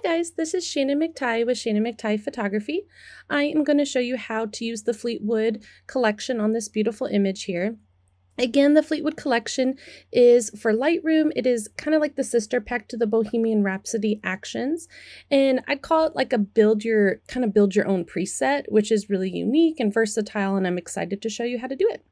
guys, this is Shannon McTighe with Shannon McTighe Photography. I am going to show you how to use the Fleetwood collection on this beautiful image here. Again, the Fleetwood collection is for Lightroom. It is kind of like the sister pack to the Bohemian Rhapsody Actions. And I'd call it like a build your own preset, which is really unique and versatile, and I'm excited to show you how to do it.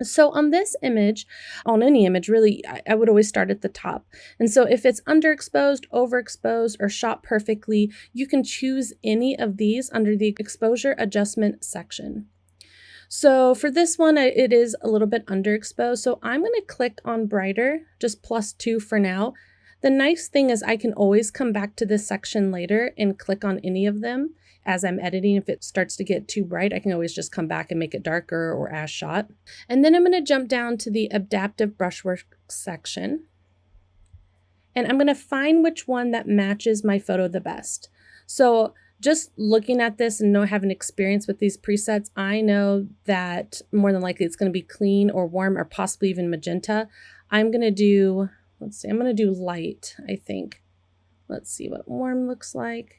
So on this image, on any image really, I would always start at the top. And so if it's underexposed, overexposed, or shot perfectly, you can choose any of these under the exposure adjustment section. So for this one, it is a little bit underexposed. So I'm going to click on brighter, just +2 for now. The nice thing is I can always come back to this section later and click on any of them as I'm editing. If it starts to get too bright, I can always just come back and make it darker or as shot. And then I'm going to jump down to the adaptive brushwork section. And I'm going to find which one that matches my photo the best. So just looking at this and having experience with these presets, I know that more than likely it's going to be clean or warm or possibly even magenta. I'm going to do, let's see, I'm going to do light, I think. Let's see what warm looks like.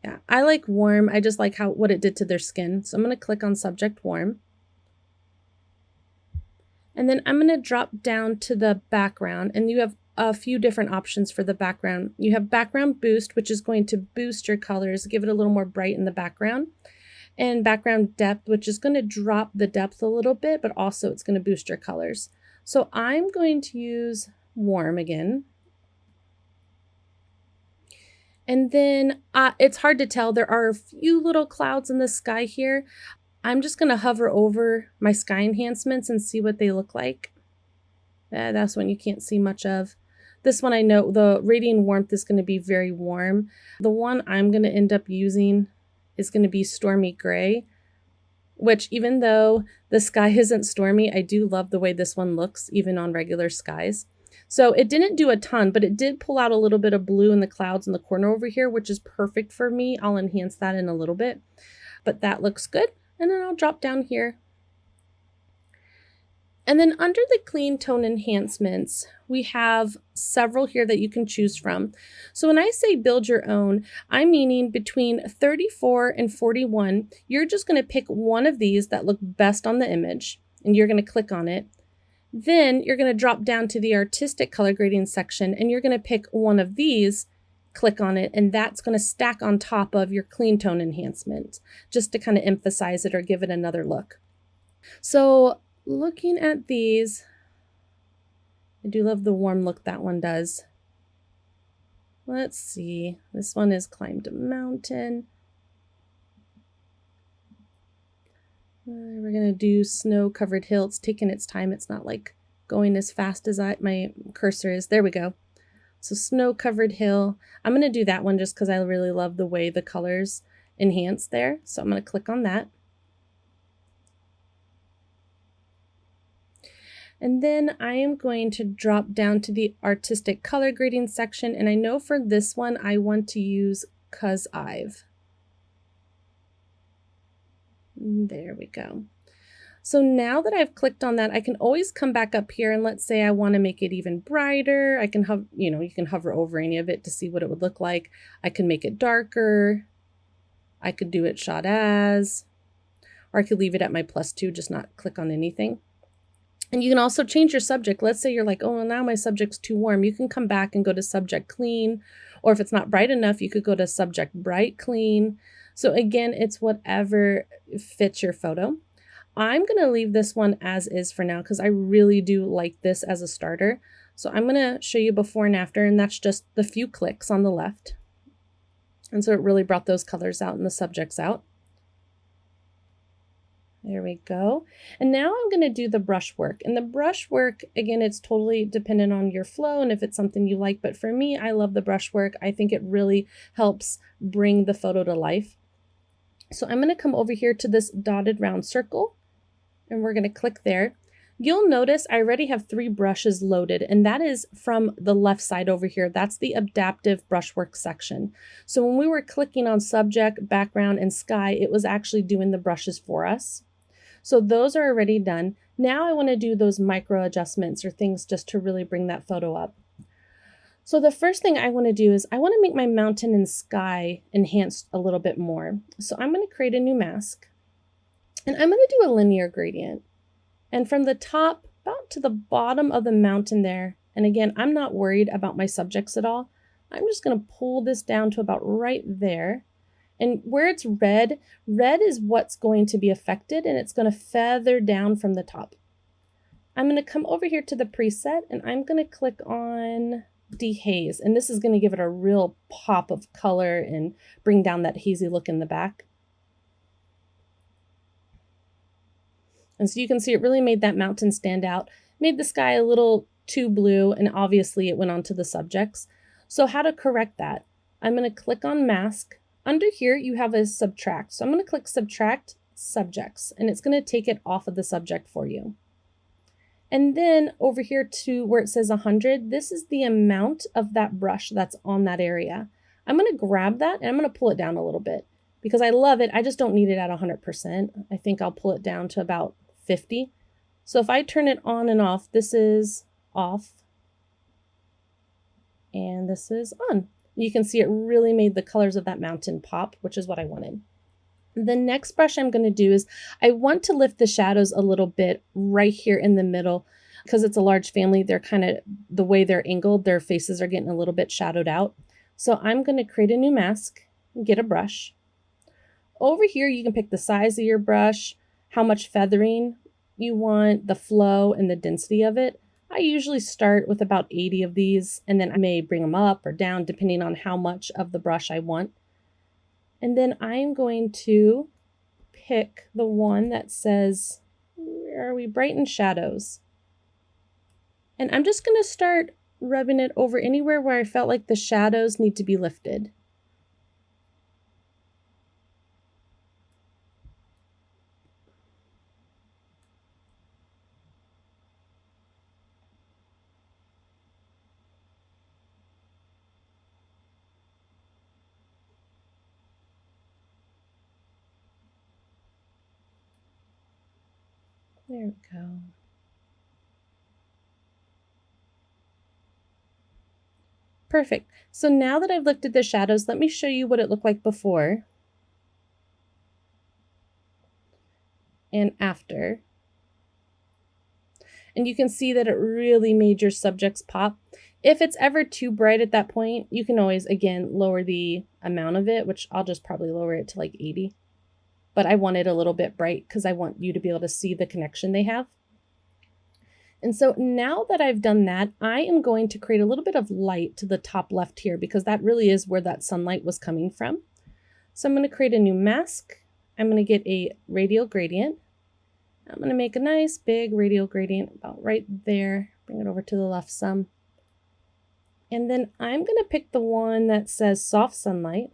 Yeah, I like warm. I just like what it did to their skin. So I'm going to click on subject warm. And then I'm going to drop down to the background, and you have a few different options for the background. You have background boost, which is going to boost your colors, give it a little more bright in the background. And background depth, which is going to drop the depth a little bit, but also it's going to boost your colors. So I'm going to use warm again. And then it's hard to tell. There are a few little clouds in the sky here. I'm just going to hover over my sky enhancements and see what they look like. That's one you can't see much of. This one I know the radiant warmth is going to be very warm. The one I'm going to end up using is going to be stormy gray, which even though the sky isn't stormy, I do love the way this one looks even on regular skies. So it didn't do a ton, but it did pull out a little bit of blue in the clouds in the corner over here, which is perfect for me. I'll enhance that in a little bit, but that looks good. And then I'll drop down here. And then under the clean tone enhancements, we have several here that you can choose from. So when I say build your own, I'm meaning between 34 and 41, you're just going to pick one of these that look best on the image, and you're going to click on it. Then you're going to drop down to the artistic color grading section, and you're going to pick one of these, click on it, and that's going to stack on top of your clean tone enhancement, just to kind of emphasize it or give it another look. So looking at these, I do love the warm look that one does. Let's see, this one is climbed a mountain. We're going to do snow-covered hill. It's taking its time. It's not like going as fast as my cursor is. There we go. So snow-covered hill. I'm going to do that one just because I really love the way the colors enhance there. So I'm going to click on that. And then I am going to drop down to the artistic color grading section. And I know for this one, I want to use Cuz I've. There we go. So now that I've clicked on that, I can always come back up here, and let's say I want to make it even brighter. I can you can hover over any of it to see what it would look like. I can make it darker. I could do it shot as, or I could leave it at my +2, just not click on anything. And you can also change your subject. Let's say you're like, oh, now my subject's too warm. You can come back and go to subject clean, or if it's not bright enough, you could go to subject bright clean. So again, it's whatever fits your photo. I'm going to leave this one as is for now because I really do like this as a starter. So I'm going to show you before and after, and that's just the few clicks on the left. And so it really brought those colors out and the subjects out. There we go. And now I'm going to do the brush work. And the brush work, again, it's totally dependent on your flow and if it's something you like. But for me, I love the brush work. I think it really helps bring the photo to life. So I'm going to come over here to this dotted round circle, and we're going to click there. You'll notice I already have 3 brushes loaded, and that is from the left side over here. That's the adaptive brushwork section. So when we were clicking on subject, background, and sky, it was actually doing the brushes for us. So those are already done. Now I want to do those micro adjustments or things just to really bring that photo up. So the first thing I want to do is I want to make my mountain and sky enhanced a little bit more. So I'm going to create a new mask, and I'm going to do a linear gradient. And from the top about to the bottom of the mountain there, and again, I'm not worried about my subjects at all. I'm just going to pull this down to about right there. And where it's red, red is what's going to be affected, and it's going to feather down from the top. I'm going to come over here to the preset, and I'm going to click on Dehaze, and this is going to give it a real pop of color and bring down that hazy look in the back. And so you can see it really made that mountain stand out, made the sky a little too blue, and obviously it went onto the subjects. So how to correct that? I'm going to click on Mask. Under here you have a Subtract. So I'm going to click Subtract Subjects, and it's going to take it off of the subject for you. And then over here to where it says 100, this is the amount of that brush that's on that area. I'm going to grab that and I'm going to pull it down a little bit because I love it. I just don't need it at 100%. I think I'll pull it down to about 50. So if I turn it on and off, this is off and this is on. You can see it really made the colors of that mountain pop, which is what I wanted. The next brush I'm going to do is I want to lift the shadows a little bit right here in the middle because it's a large family. They're kind of, the way they're angled, their faces are getting a little bit shadowed out. So I'm going to create a new mask, get a brush. Over here, you can pick the size of your brush, how much feathering you want, the flow and the density of it. I usually start with about 80 of these, and then I may bring them up or down depending on how much of the brush I want. And then I'm going to pick the one that says, where are we? Brighten Shadows. And I'm just going to start rubbing it over anywhere where I felt like the shadows need to be lifted. There we go. Perfect. So now that I've lifted the shadows, let me show you what it looked like before and after. And you can see that it really made your subjects pop. If it's ever too bright at that point, you can always, again, lower the amount of it, which I'll just probably lower it to like 80. But I want it a little bit bright because I want you to be able to see the connection they have. And so now that I've done that, I am going to create a little bit of light to the top left here because that really is where that sunlight was coming from. So I'm going to create a new mask. I'm going to get a radial gradient. I'm going to make a nice big radial gradient about right there. Bring it over to the left some. And then I'm going to pick the one that says soft sunlight.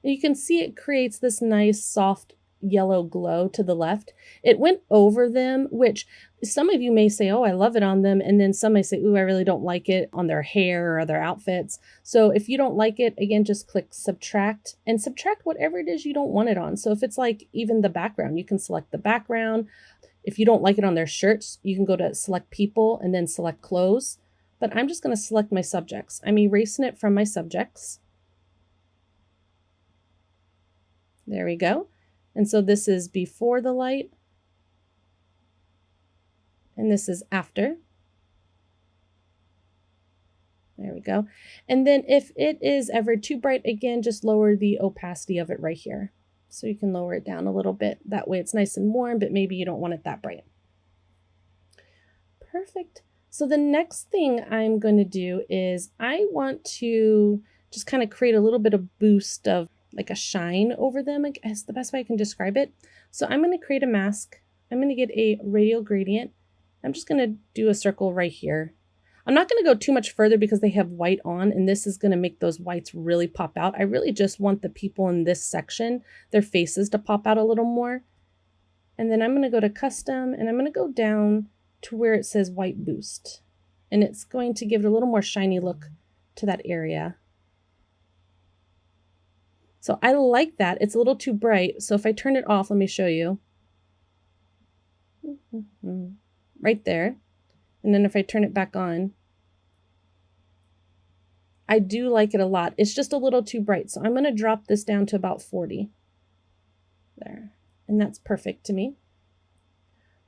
And you can see it creates this nice soft yellow glow to the left. It went over them, which some of you may say, oh, I love it on them. And then some may say, ooh, I really don't like it on their hair or their outfits. So if you don't like it, again, just click subtract and subtract whatever it is you don't want it on. So if it's like even the background, you can select the background. If you don't like it on their shirts, you can go to select people and then select clothes. But I'm just going to select my subjects. I'm erasing it from my subjects. There we go. And so this is before the light, and this is after. There we go. And then if it is ever too bright, again, just lower the opacity of it right here. So you can lower it down a little bit. That way it's nice and warm, but maybe you don't want it that bright. Perfect. So the next thing I'm going to do is I want to just kind of create a little bit of boost of like a shine over them, I guess the best way I can describe it. So I'm going to create a mask. I'm going to get a radial gradient. I'm just going to do a circle right here. I'm not going to go too much further because they have white on, and this is going to make those whites really pop out. I really just want the people in this section, their faces to pop out a little more. And then I'm going to go to custom, and I'm going to go down to where it says white boost. And it's going to give it a little more shiny look to that area. So I like that. It's a little too bright. So if I turn it off, let me show you. Right there. And then if I turn it back on, I do like it a lot. It's just a little too bright. So I'm going to drop this down to about 40. There. And that's perfect to me.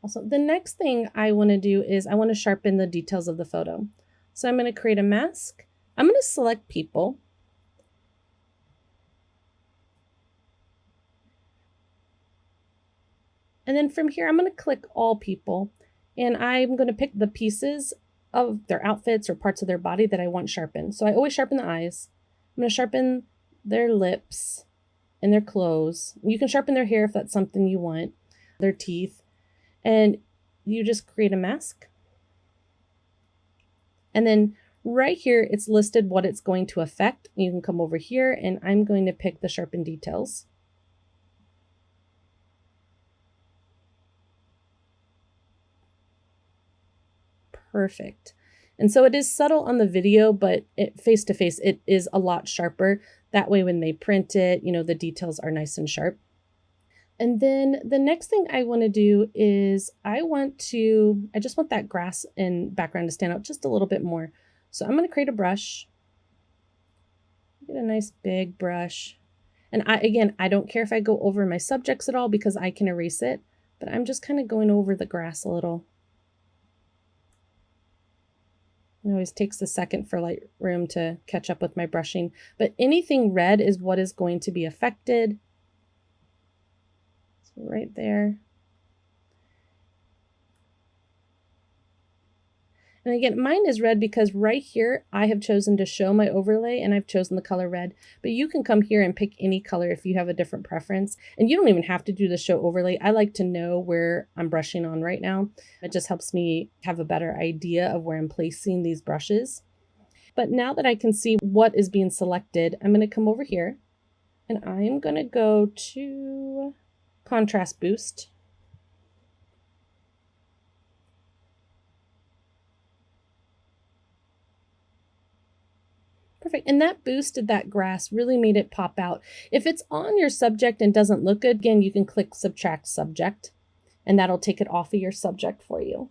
Also, the next thing I want to do is I want to sharpen the details of the photo. So I'm going to create a mask. I'm going to select people. And then from here, I'm going to click all people. And I'm going to pick the pieces of their outfits or parts of their body that I want sharpened. So I always sharpen the eyes. I'm going to sharpen their lips and their clothes. You can sharpen their hair if that's something you want, their teeth. And you just create a mask. And then right here, it's listed what it's going to affect. You can come over here and I'm going to pick the sharpen details. Perfect. And so it is subtle on the video, but face to face, it is a lot sharper. That way, when they print it, you know, the details are nice and sharp. And then the next thing I want to do is I just want that grass and background to stand out just a little bit more. So I'm going to create a brush. Get a nice big brush. And I don't care if I go over my subjects at all because I can erase it, but I'm just kind of going over the grass a little. It always takes a second for Lightroom to catch up with my brushing, but anything red is what is going to be affected. So right there. And again, mine is red because right here, I have chosen to show my overlay and I've chosen the color red, but you can come here and pick any color if you have a different preference. And you don't even have to do the show overlay. I like to know where I'm brushing on right now. It just helps me have a better idea of where I'm placing these brushes. But now that I can see what is being selected, I'm going to come over here and I'm going to go to contrast boost. Perfect. And that boosted that grass, really made it pop out. If it's on your subject and doesn't look good, again, you can click subtract subject and that'll take it off of your subject for you.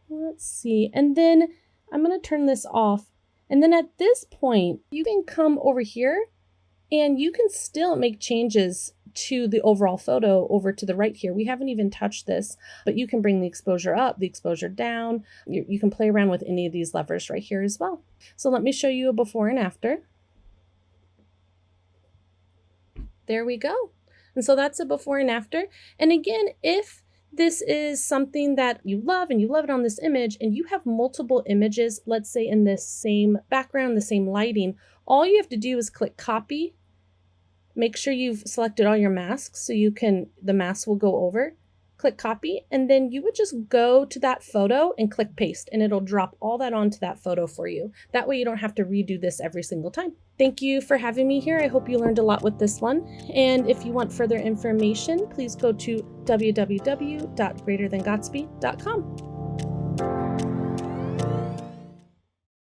Let's see. And then I'm going to turn this off. And then at this point, you can come over here and you can still make changes to the overall photo over to the right here. We haven't even touched this, but you can bring the exposure up, the exposure down. You can play around with any of these levers right here as well. So let me show you a before and after. There we go. And so that's a before and after. And again, if this is something that you love and you love it on this image and you have multiple images, let's say in this same background, the same lighting, all you have to do is click copy. Make sure you've selected all your masks so the mask will go over. Click copy, and then you would just go to that photo and click paste, and it'll drop all that onto that photo for you. That way you don't have to redo this every single time. Thank you for having me here. I hope you learned a lot with this one. And if you want further information, please go to www.greaterthangatsby.com.